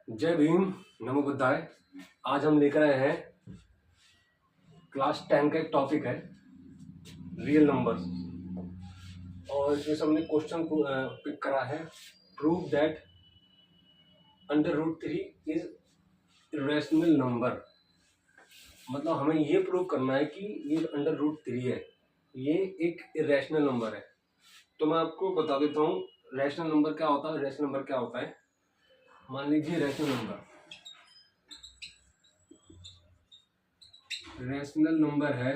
जय भीम, नमो बुद्धाय। आज हम लेकर आए हैं क्लास 10 का एक टॉपिक है रियल नंबर्स, और इसमें से हमने क्वेश्चन पिक करा है prove that √3 is irrational number. मतलब हमें ये प्रूव करना है कि ये √3 है, ये एक इरेशनल नंबर है। तो मैं आपको बता देता हूँ रैशनल नंबर क्या होता है। रैशनल नंबर क्या होता है, मान लीजिए रैशनल नंबर है।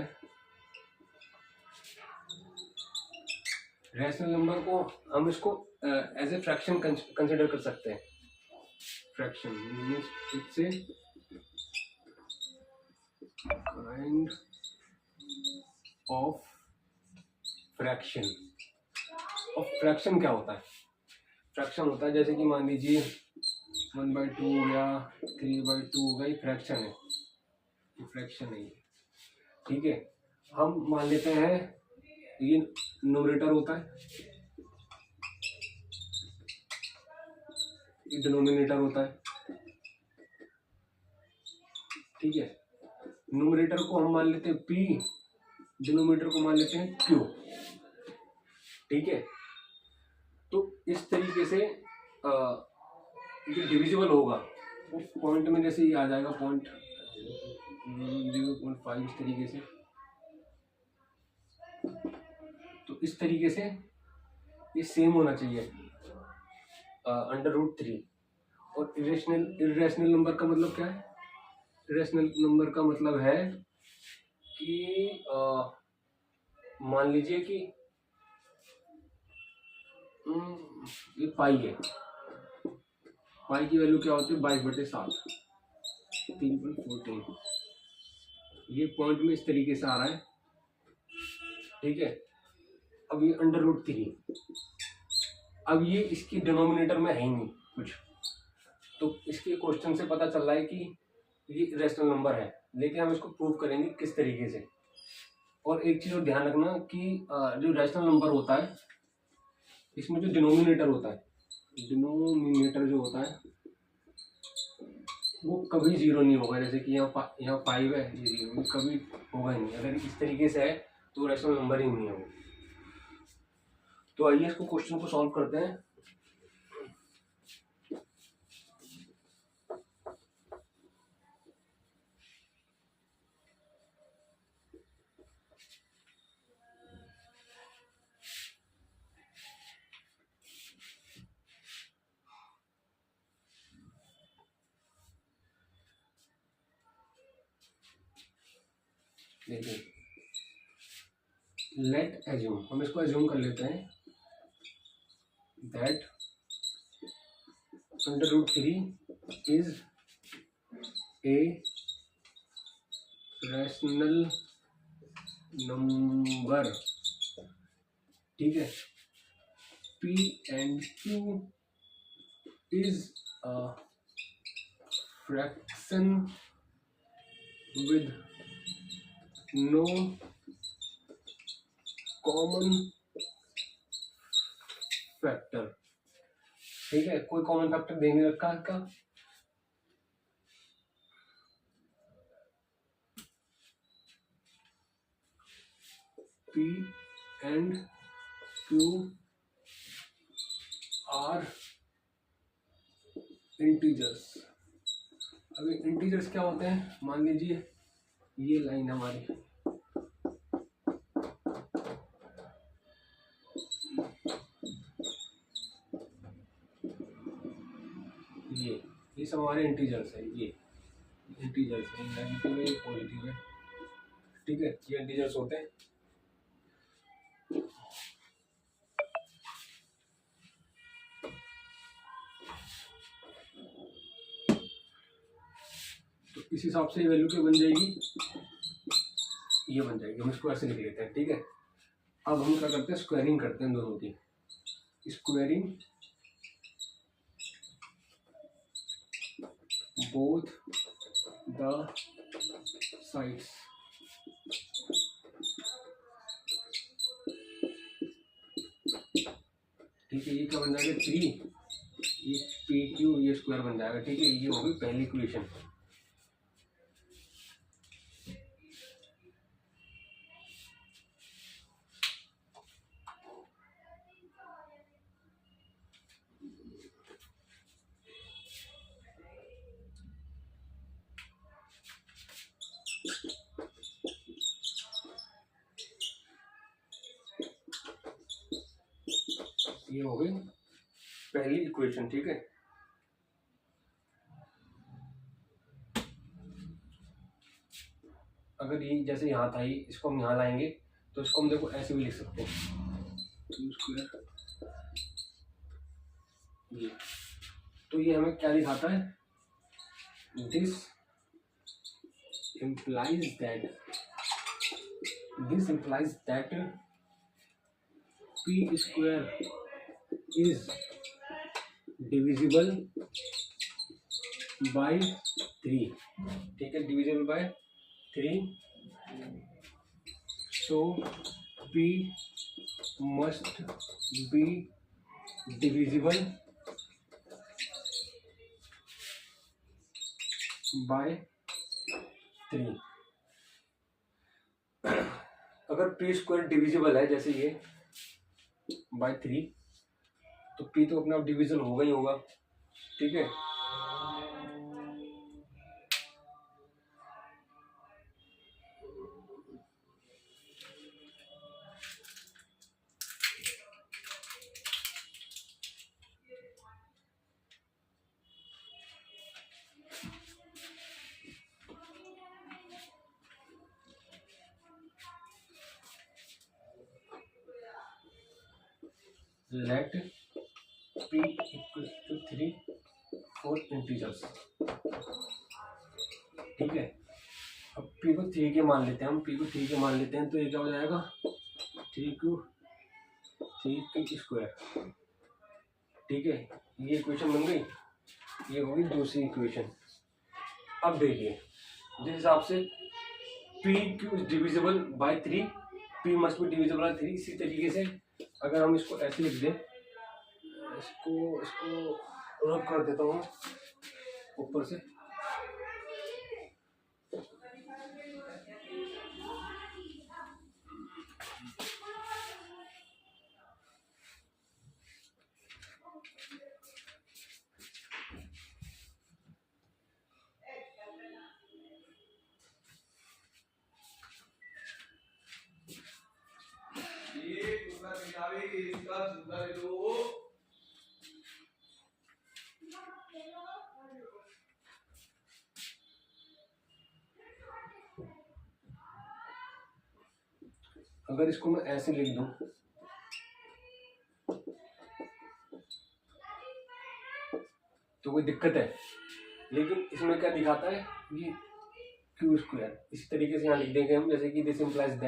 रैशनल नंबर को हम इसको एज ए फ्रैक्शन कंसिडर कर सकते हैं। Fraction means it's a kind of fraction. और फ्रैक्शन क्या होता है? फ्रैक्शन होता है जैसे कि मान लीजिए 1/2 या 3/2 का फ्रैक्शन है, फ्रैक्शन है ये, ठीक है। हम मान लेते हैं ये न्यूमरेटर होता है, ये डिनोमिनेटर होता है, ठीक है। न्यूमरेटर को हम मान लेते हैं P, डिनोमिनेटर को मान लेते हैं Q, ठीक है। तो इस तरीके से जो डिविजिबल होगा वो पॉइंट में जैसे ये आ जाएगा 0.5 इस तरीके से। तो इस तरीके से ये सेम होना चाहिए √3। और इरेशनल नंबर का मतलब क्या है? इरेशनल नंबर का मतलब है कि मान लीजिए कि ये पाई है, पाई की वैल्यू क्या होती है 22/7, 3.14। ये पॉइंट में इस तरीके से आ रहा है, ठीक है। अब ये √3, अब ये इसकी डिनोमिनेटर में है ही नहीं कुछ, तो इसके क्वेश्चन से पता चल रहा है कि ये रैशनल नंबर है। लेकिन हम इसको प्रूव करेंगे किस तरीके से। और एक चीज और ध्यान रखना कि जो रैशनल नंबर होता है इसमें जो डिनोमिनेटर होता है, डिनोमिनेटर जो होता है वो कभी 0 नहीं होगा। जैसे कि यहाँ 5 है, ये 0 कभी होगा ही नहीं। अगर इस तरीके से है तो रैशनल नंबर ही नहीं है वो। तो आइए इसको क्वेश्चन को सॉल्व करते हैं। देखिए, लेट एज्यूम, हम इसको एज्यूम कर लेते हैं that √3 is a rational number, ठीक है। P and Q is a fraction with no common factor, ठीक है। कोई कॉमन फैक्टर दे नहीं रखा है इसका। P and Q are integers. अभी इंटीजर्स क्या होते हैं? मान लीजिए ये लाइन हमारी, ये सब हमारे इंटीजर्स है। ये इंटीजर्स है, नेगेटिव है, पॉजिटिव है, ठीक है। ये इंटीजर्स होते हैं। तो इस हिसाब से ये वैल्यू क्या बन जाएगी, ये बन जाएगी। हम इसको ऐसे लिख लेते हैं, ठीक है। अब हम क्या करते हैं, स्क्वायरिंग करते हैं दोनों की। स्क्वायरिंग बोथ द साइड्स, ठीक है। ये क्या बन जाएगा 3, ये पी क्यू ये स्क्वायर बन जाएगा। ठीक है, ये होगी पहली इक्वेशन। ये हो गई पहली इक्वेशन। ठीक है, अगर ये जैसे यहाँ था, ये इसको हम यहाँ लाएंगे तो इसको हम देखो ऐसे भी लिख सकते हैं, क्यू स्क्वायर ये। तो ये हमें क्या दिखाता है, this implies that p square is divisible by 3। ठीक है, divisible by 3, so p must be divisible by 3। अगर p स्क्वायर डिविजिबल है जैसे ये बाय 3, तो p तो अपने आप डिविजन होगा ही होगा। ठीक है, let p equal to 3 for integers। ठीक है, अब p को 3 के मान लेते हैं, हम p को 3 के मान लेते हैं, तो ये क्या हो जाएगा 3 स्क्वायर। ठीक है, ये इक्वेशन बन गई, ये होगी दूसरी इक्वेशन। अब देखिए, जिस हिसाब से p Q is divisible by 3, p must be divisible by 3, इसी तरीके से अगर हम इसको ऐसे लिख दें, इसको रब कर देता हूँ ऊपर से, अगर इसको मैं ऐसे लिख दूं, तो कोई दिक्कत है, लेकिन इसमें क्या दिखाता है, ये क्यू स्क्वायर। इसी तरीके से यहाँ लिख देंगे हम, जैसे कि this implies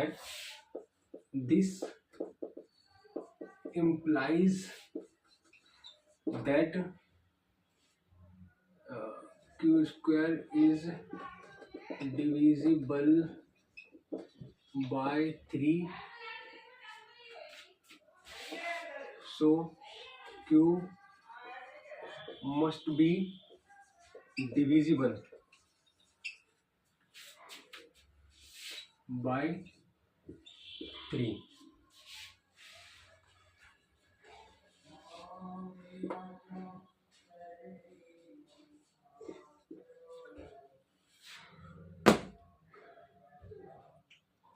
that Q square is divisible by 3, so q must be divisible by 3।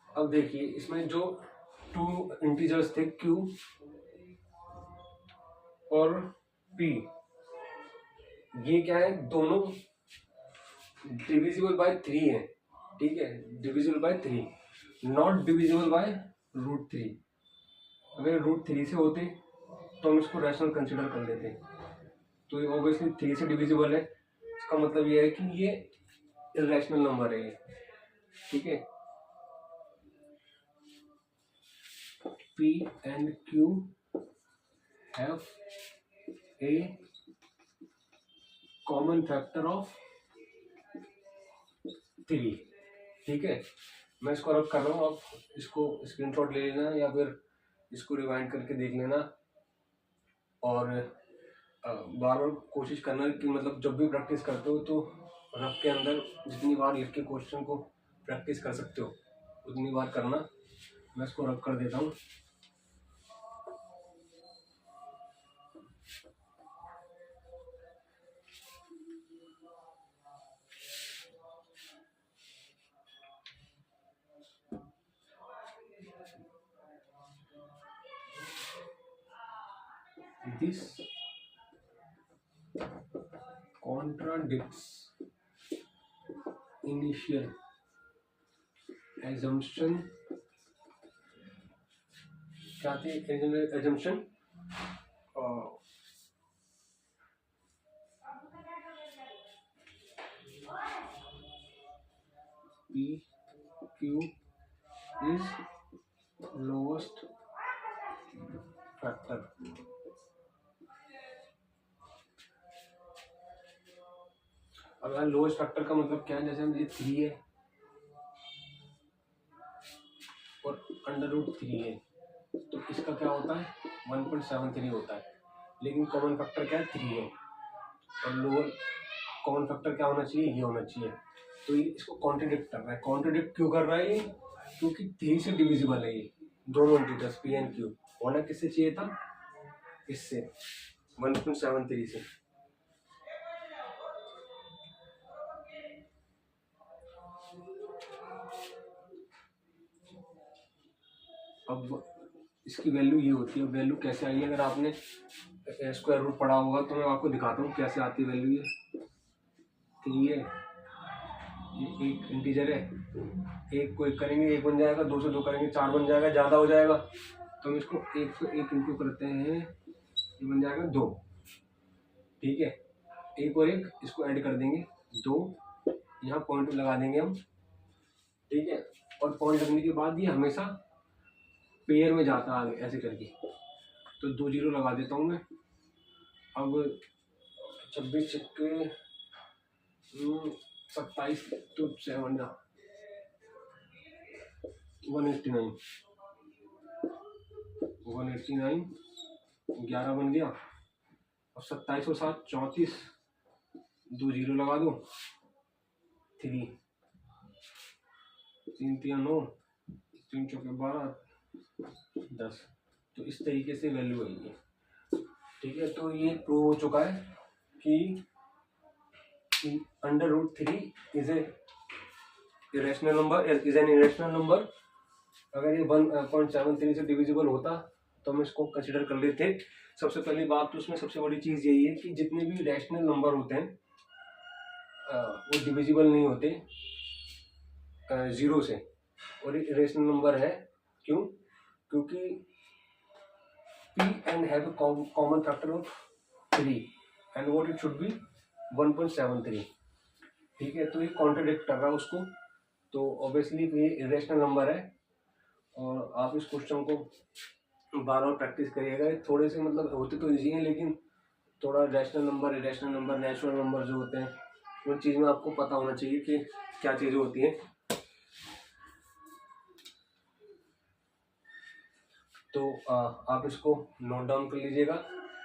अब देखिए, इसमें जो 2 इंटीजर्स थे q और p, ये क्या है, दोनों डिविजिबल बाय 3 है। ठीक है, divisible by 3, not divisible by √3। अगर √3 से होते तो हम इसको रैशनल कंसिडर कर लेते, तो ये ऑब्वियसली 3 से डिविजिबल है, इसका मतलब ये है कि ये इरेशनल नंबर है ये। ठीक है, P and Q have a common factor of 3। ठीक है, मैं इसको रब कर रहा हूँ, आप इसको स्क्रीनशॉट ले लेना या फिर इसको रिवाइंड करके देख लेना। और बार बार कोशिश करना कि मतलब जब भी प्रैक्टिस करते हो तो रफ के अंदर जितनी बार लिख के क्वेश्चन को प्रैक्टिस कर सकते हो उतनी बार करना। मैं इसको रख कर देता हूँ। This contradicts initial assumption। क्या थी assumption? PQ is lowest factor। अब यहाँ लोएस्ट फैक्टर का मतलब क्या है, जैसे हम ये 3 है और √3 है तो इसका क्या होता है 1.73 होता है, लेकिन कॉमन फैक्टर क्या है 3 है और लोअर कॉमन फैक्टर क्या होना चाहिए, ये होना चाहिए। तो ये इसको कॉन्ट्रडिक्ट कर रहा है। कॉन्ट्रडिक्ट क्यों कर रहा है ये, क्योंकि 3 से डिविजिबल है ये दोनों इंटीजर्स P एंड Q। होना किससे चाहिए था, इससे 1.73 से। अब इसकी वैल्यू ये होती है। वैल्यू कैसे आई है, अगर आपने स्क्वायर रूट पढ़ा होगा तो मैं आपको दिखाता हूँ कैसे आती है वैल्यू। ये 3 है, ये एक इंटीजर है, एक को 1 करेंगे 1 बन जाएगा, 2 से 2 करेंगे 4 बन जाएगा, ज़्यादा हो जाएगा तो हम इसको 1 से 1 इंटू करते हैं, ये बन जाएगा 2। ठीक है, 1 और 1 इसको ऐड कर देंगे 2, यहाँ पॉइंट लगा देंगे हम। ठीक है, और पॉइंट लगने के बाद ये हमेशा पेयर में जाता है आगे ऐसे करके, तो 2 0 लगा देता हूँ मैं। अब 26 छक्के 27 तो 7 189 11 बन गया। और 27 और 7 34, 2 0 लगा दो 3 3 3 9 3 चौके 12 10। तो इस तरीके से वैल्यू आई है। ठीक है, तो ये प्रूव हो चुका है कि √3 is a irrational number, is an irrational number. अगर ये 1.73 से डिविजिबल होता तो हम इसको कंसिडर कर लेते। सबसे पहली बात तो उसमें सबसे बड़ी चीज़ यही है कि जितने भी रैशनल नंबर होते हैं वो डिविजिबल नहीं होते 0 से, और इरेशनल नंबर है। क्यों, क्योंकि P and have a common factor of 3 and what it should be 1.73। ठीक है, तो ये कॉन्ट्रडिक्ट कर रहा है उसको, तो ऑब्वियसली ये इरेशनल नंबर है। और आप इस क्वेश्चन को बार बार प्रैक्टिस करिएगा। थोड़े से मतलब होते तो इजी हैं, लेकिन थोड़ा rational number, irrational number, natural number जो होते हैं उन चीज़ में आपको पता होना चाहिए कि क्या चीज़ें होती हैं। तो आप इसको नोट डाउन कर लीजिएगा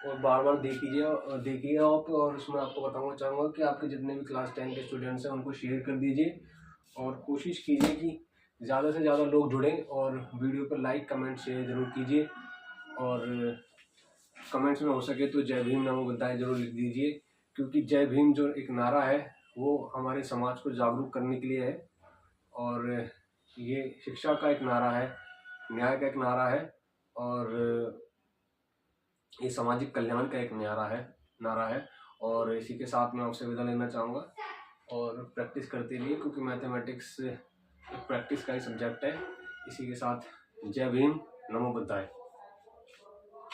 और बार बार देखिए आप। और उसमें आपको बताना चाहूँगा कि आपके जितने भी क्लास 10 के स्टूडेंट्स हैं उनको शेयर कर दीजिए और कोशिश कीजिए कि ज़्यादा से ज़्यादा लोग जुड़ें और वीडियो पर लाइक कमेंट शेयर ज़रूर कीजिए। और कमेंट्स में हो सके तो जय भीम नमो बुद्धाय जरूर लिख दीजिए, क्योंकि जय भीम जो एक नारा है वो हमारे समाज को जागरूक करने के लिए है और ये शिक्षा का एक नारा है, न्याय का एक नारा है और ये सामाजिक कल्याण का एक नारा है। और इसी के साथ मैं आपसे विदा लेना चाहूँगा और प्रैक्टिस करते रहिए, क्योंकि मैथमेटिक्स एक प्रैक्टिस का ही सब्जेक्ट है। इसी के साथ जय भीम नमो बुद्धाय।